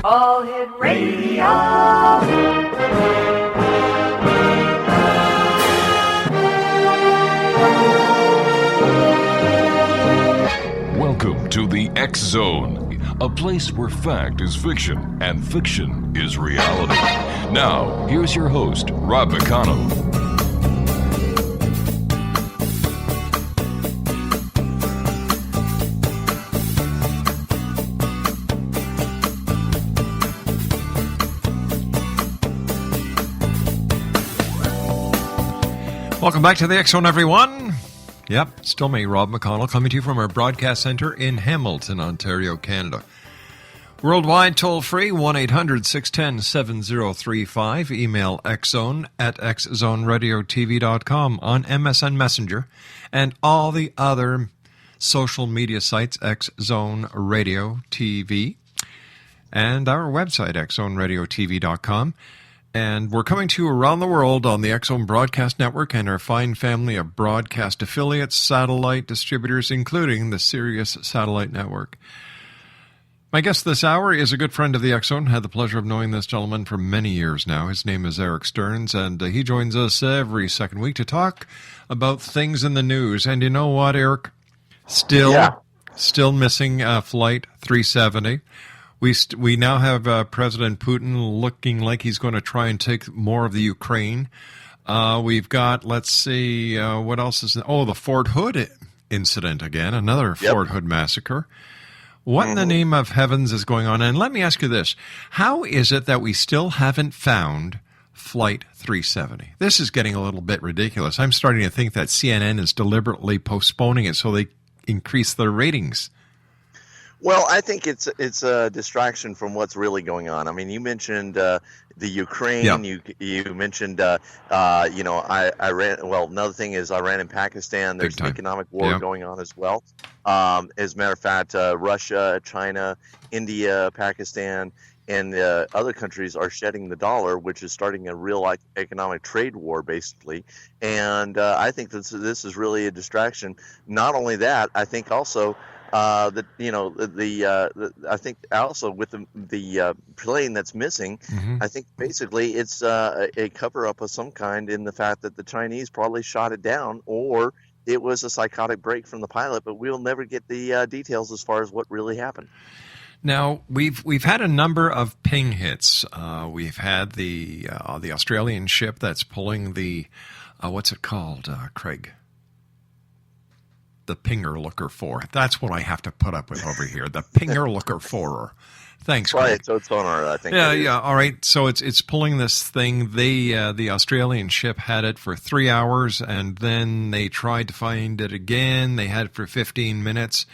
All Hit Radio. Welcome to the X Zone, a place where fact is fiction and fiction is reality. Now, here's your host, Rob McConnell. Welcome back to the X Zone, everyone. Yep, still me, Rob McConnell, coming to you from our broadcast center in Hamilton, Ontario, Canada. Worldwide, toll-free, 1-800-610-7035. Email xzone@xzoneradiotv.com on MSN Messenger and all the other social media sites, X Zone Radio TV, and our website, xzoneradiotv.com. And we're coming to you around the world on the X Zone Broadcast Network and our fine family of broadcast affiliates, satellite distributors, including the Sirius Satellite Network. My guest this hour is a good friend of the X Zone. Had the pleasure of knowing this gentleman for many years now. His name is Erik Stearns, and he joins us every second week to talk about things in the news. And you know what, Erik? Still missing Flight 370. We now have President Putin looking like he's going to try and take more of the Ukraine. We've got, let's see, what else is... Oh, the Fort Hood incident again, another Fort Hood massacre. What in the name of heavens is going on? And let me ask you this. How is it that we still haven't found Flight 370? This is getting a little bit ridiculous. I'm starting to think that CNN is deliberately postponing it so they increase their ratings. Well, I think it's a distraction from what's really going on. I mean, you mentioned the Ukraine. Yeah. You mentioned Iran. Well, another thing is Iran and Pakistan. There's an economic war going on as well. As a matter of fact, Russia, China, India, Pakistan, and other countries are shedding the dollar, which is starting a real economic trade war, basically. And I think this is really a distraction. Not only that, I think also. I think also with the plane that's missing, I think basically it's a cover-up of some kind in the fact that the Chinese probably shot it down, or it was a psychotic break from the pilot. But we'll never get the details as far as what really happened. Now we've had a number of ping hits. We've had the Australian ship that's pulling the what's it called, Craig? The Pinger Looker 4. That's what I have to put up with over here. The Pinger Looker 4. Thanks, Craig. Right, so it's sonar, I think. Yeah. All right. So it's pulling this thing. The Australian ship had it for 3 hours, and then they tried to find it again. They had it for 15 minutes,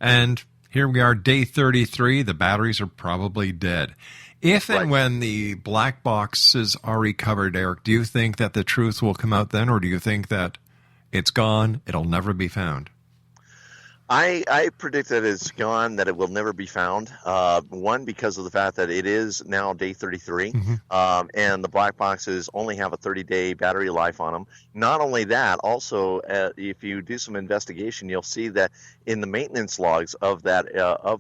and here we are, day 33. The batteries are probably dead. If and when the black boxes are recovered, Erik, do you think that the truth will come out then, or do you think that it's gone, it'll never be found? I predict that it's gone, that it will never be found. One, because of the fact that it is now day 33, and the black boxes only have a 30-day battery life on them. Not only that, also, if you do some investigation, you'll see that in the maintenance logs of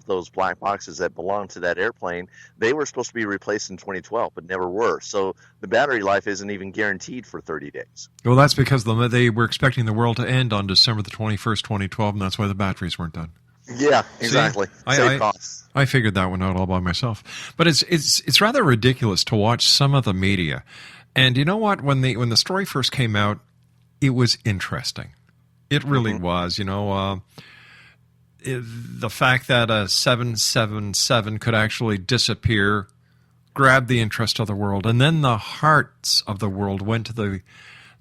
those black boxes that belong to that airplane, they were supposed to be replaced in 2012, but never were. So the battery life isn't even guaranteed for 30 days. Well, that's because they were expecting the world to end on December the 21st, 2012, and that's why the batteries weren't done. Yeah, exactly. Save costs. I figured that one out all by myself. But it's rather ridiculous to watch some of the media. And you know what? When the story first came out, it was interesting. It really was. You know, the fact that a 777 could actually disappear grabbed the interest of the world, and then the hearts of the world went to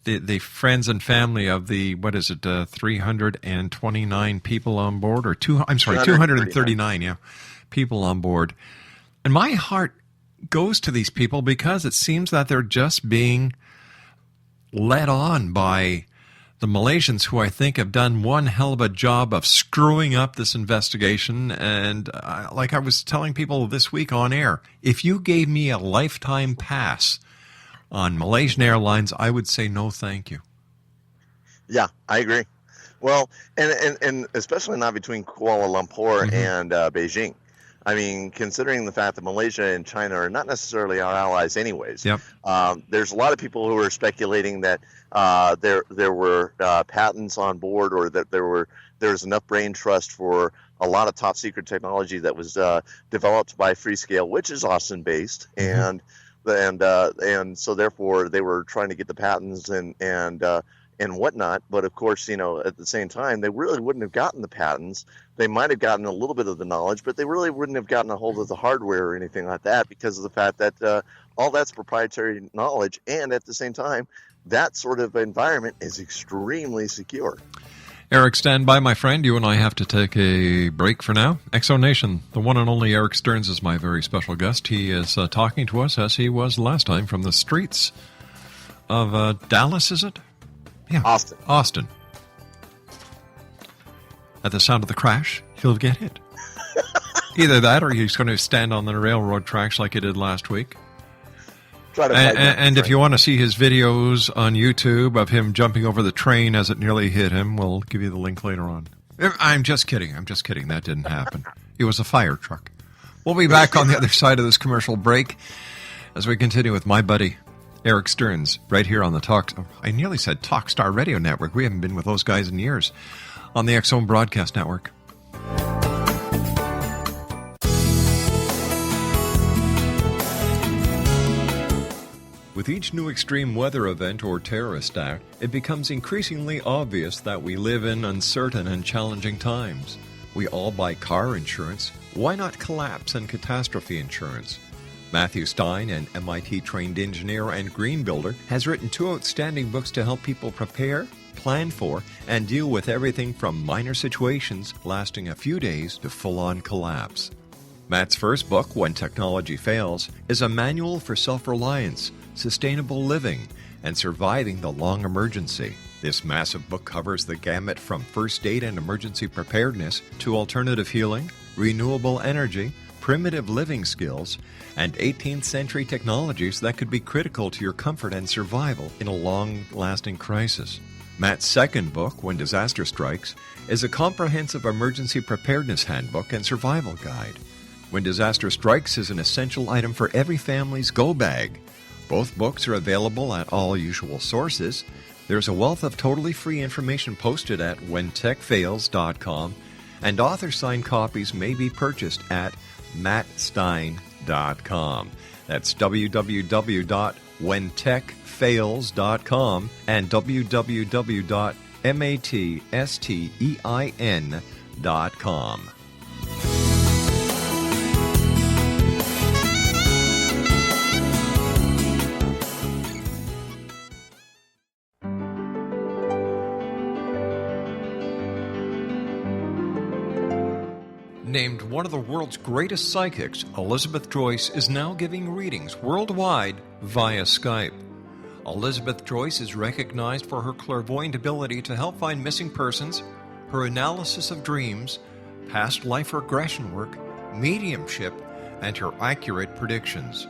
the friends and family of the 329 people on board, or 239 people on board. And my heart goes to these people because it seems that they're just being led on by the Malaysians, who I think have done one hell of a job of screwing up this investigation. And like I was telling people this week on air, if you gave me a lifetime pass on Malaysian Airlines, I would say no thank you. Yeah, I agree. Well, and especially not between Kuala Lumpur and Beijing. I mean, considering the fact that Malaysia and China are not necessarily our allies anyways, Yep. There's a lot of people who are speculating that there were patents on board, or that there's enough brain trust for a lot of top secret technology that was developed by Freescale, which is Austin based, and so therefore they were trying to get the patents and whatnot. But of course, at the same time, they really wouldn't have gotten the patents. They might have gotten a little bit of the knowledge, but they really wouldn't have gotten a hold of the hardware or anything like that, because of the fact that all that's proprietary knowledge. And at the same time, that sort of environment is extremely secure. Erik, stand by, my friend. You and I have to take a break for now. Exonation, the one and only Erik Stearns is my very special guest. He is talking to us, as he was last time, from the streets of Dallas, is it? Yeah. Austin. At the sound of the crash, he'll get hit. Either that, or he's going to stand on the railroad tracks like he did last week. And if you want to see his videos on YouTube of him jumping over the train as it nearly hit him, we'll give you the link later on. I'm just kidding. That didn't happen. It was a fire truck. We'll be back on the other side of this commercial break as we continue with my buddy Erik Stearns right here on the I nearly said Talkstar Radio Network. We haven't been with those guys in years. On the X Zone Broadcast Network. With each new extreme weather event or terrorist act, it becomes increasingly obvious that we live in uncertain and challenging times. We all buy car insurance. Why not collapse and catastrophe insurance? Matthew Stein, an MIT-trained engineer and green builder, has written 2 outstanding books to help people prepare, plan for, and deal with everything from minor situations lasting a few days to full-on collapse. Matt's first book, When Technology Fails, is a manual for self-reliance, sustainable living, and surviving the long emergency. This massive book covers the gamut from first aid and emergency preparedness to alternative healing, renewable energy, primitive living skills, and 18th century technologies that could be critical to your comfort and survival in a long-lasting crisis. Matt's second book, When Disaster Strikes, is a comprehensive emergency preparedness handbook and survival guide. When Disaster Strikes is an essential item for every family's go bag. Both books are available at all usual sources. There's a wealth of totally free information posted at whentechfails.com, and author-signed copies may be purchased at mattstein.com. That's www.whentechfails.com and www.mattstein.com. Named one of the world's greatest psychics, Elizabeth Joyce is now giving readings worldwide via Skype. Elizabeth Joyce is recognized for her clairvoyant ability to help find missing persons, her analysis of dreams, past life regression work, mediumship, and her accurate predictions.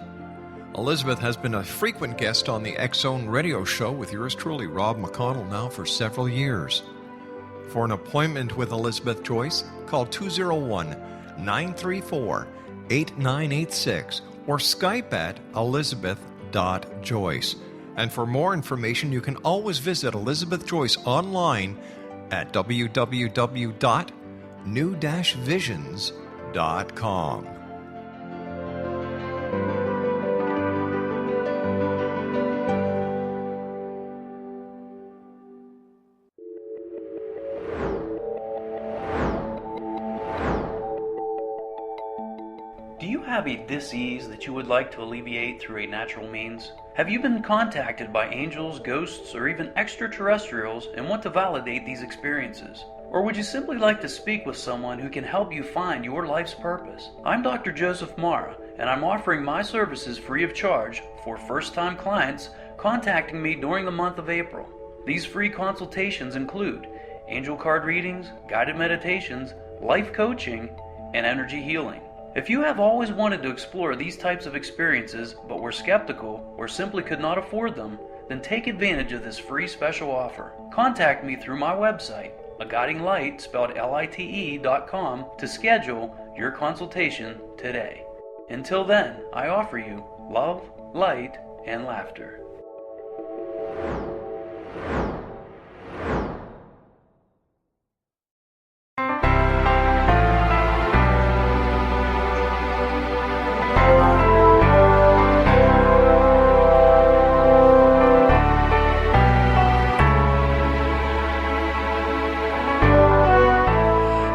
Elizabeth has been a frequent guest on the X Zone radio show with yours truly, Rob McConnell, now for several years. For an appointment with Elizabeth Joyce, call 201-934-8986 or Skype at elizabeth.joyce. And for more information, you can always visit Elizabeth Joyce online at www.new-visions.com. Do you have a dis-ease that you would like to alleviate through a natural means? Have you been contacted by angels, ghosts, or even extraterrestrials and want to validate these experiences? Or would you simply like to speak with someone who can help you find your life's purpose? I'm Dr. Joseph Mara, and I'm offering my services free of charge for first-time clients contacting me during the month of April. These free consultations include angel card readings, guided meditations, life coaching, and energy healing. If you have always wanted to explore these types of experiences but were skeptical or simply could not afford them, then take advantage of this free special offer. Contact me through my website, a guiding light spelled LITE.com to schedule your consultation today. Until then, I offer you love, light, and laughter.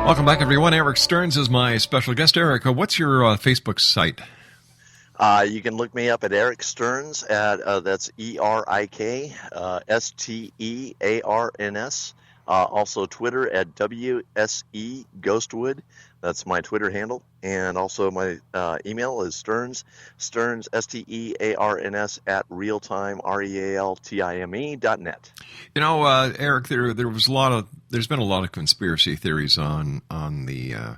Welcome back, everyone. Erik Stearns is my special guest. Erik, what's your Facebook site? You can look me up at Erik Stearns at that's ERIK STEARNS. Also Twitter at WSE Ghostwood. That's my Twitter handle. And also my email is Stearns STEARNS at realtime.net. You know, Erik, there's been a lot of conspiracy theories on the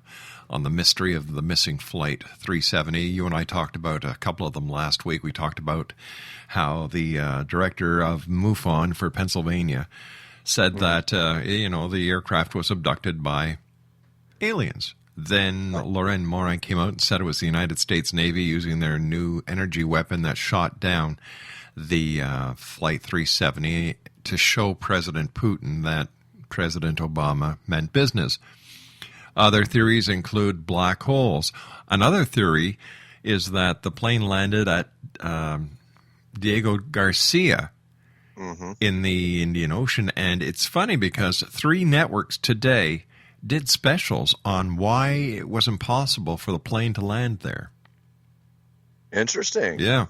mystery of the missing Flight 370. You and I talked about a couple of them last week. We talked about how the director of MUFON for Pennsylvania said that the aircraft was abducted by aliens. Then Lorraine Morin came out and said it was the United States Navy using their new energy weapon that shot down the Flight 370 to show President Putin that President Obama meant business. Other theories include black holes. Another theory is that the plane landed at Diego Garcia in the Indian Ocean. And it's funny because 3 networks today did specials on why it was impossible for the plane to land there. Interesting. Yeah.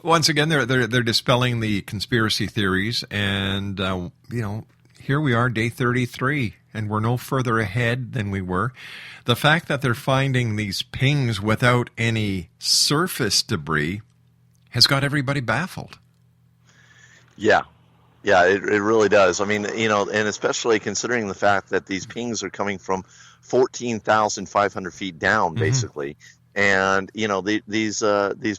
Once again, they're dispelling the conspiracy theories, and here we are, day 33, and we're no further ahead than we were. The fact that they're finding these pings without any surface debris has got everybody baffled. Yeah. Yeah, it really does. I mean, and especially considering the fact that these pings are coming from 14,500 feet down, basically. And, these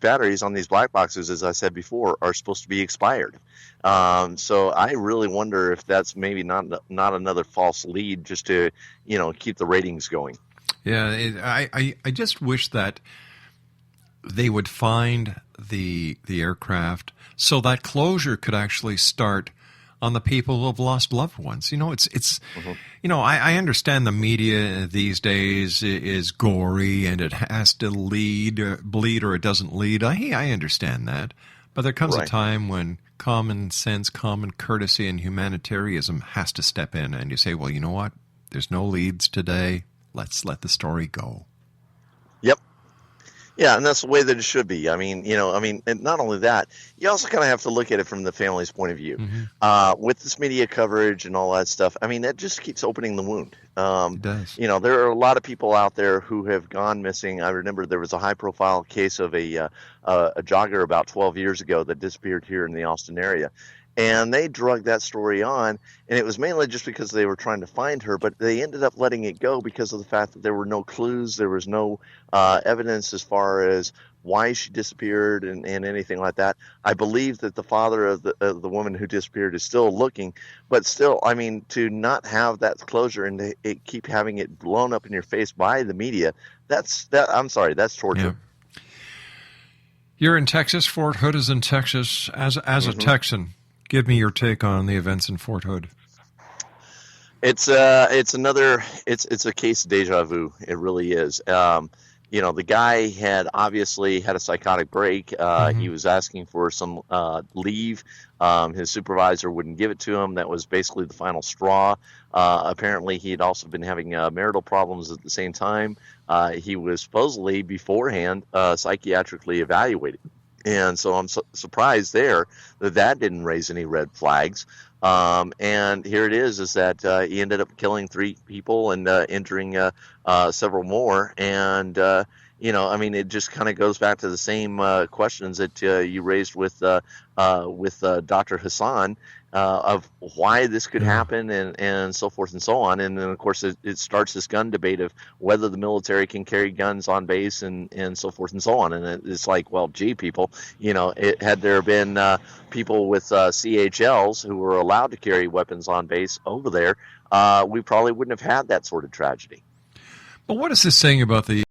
batteries on these black boxes, as I said before, are supposed to be expired. So I really wonder if that's maybe not another false lead just to, keep the ratings going. Yeah, I just wish that they would find the aircraft so that closure could actually start on the people who have lost loved ones. I understand the media these days is gory and it has to bleed or it doesn't lead. I understand that. But there comes a time when common sense, common courtesy, and humanitarianism has to step in, and you say, well, you know what? There's no leads today. Let's let the story go. Yep. Yeah, and that's the way that it should be. And not only that, you also kind of have to look at it from the family's point of view. With this media coverage and all that stuff, that just keeps opening the wound. It does. There are a lot of people out there who have gone missing. I remember there was a high-profile case of a jogger about 12 years ago that disappeared here in the Austin area. And they drug that story on, and it was mainly just because they were trying to find her, but they ended up letting it go because of the fact that there were no clues, there was no evidence as far as why she disappeared and anything like that. I believe that the father of the woman who disappeared is still looking, but still, to not have that closure and to keep having it blown up in your face by the media, that's torture. Yeah. You're in Texas. Fort Hood is in Texas. As a Texan, give me your take on the events in Fort Hood. It's a case of deja vu. It really is. The guy had obviously had a psychotic break. He was asking for some leave. His supervisor wouldn't give it to him. That was basically the final straw. Apparently, he had also been having marital problems at the same time. He was supposedly beforehand psychiatrically evaluated. And so I'm surprised there that didn't raise any red flags. And here it is that he ended up killing 3 people and injuring several more. And, I mean, it just kind of goes back to the same questions that you raised with Dr. Hassan, of why this could happen and so forth and so on. And then, of course, it starts this gun debate of whether the military can carry guns on base and so forth and so on. And it's like, well, gee, people, had there been people with CHLs who were allowed to carry weapons on base over there, we probably wouldn't have had that sort of tragedy. But what is this saying about the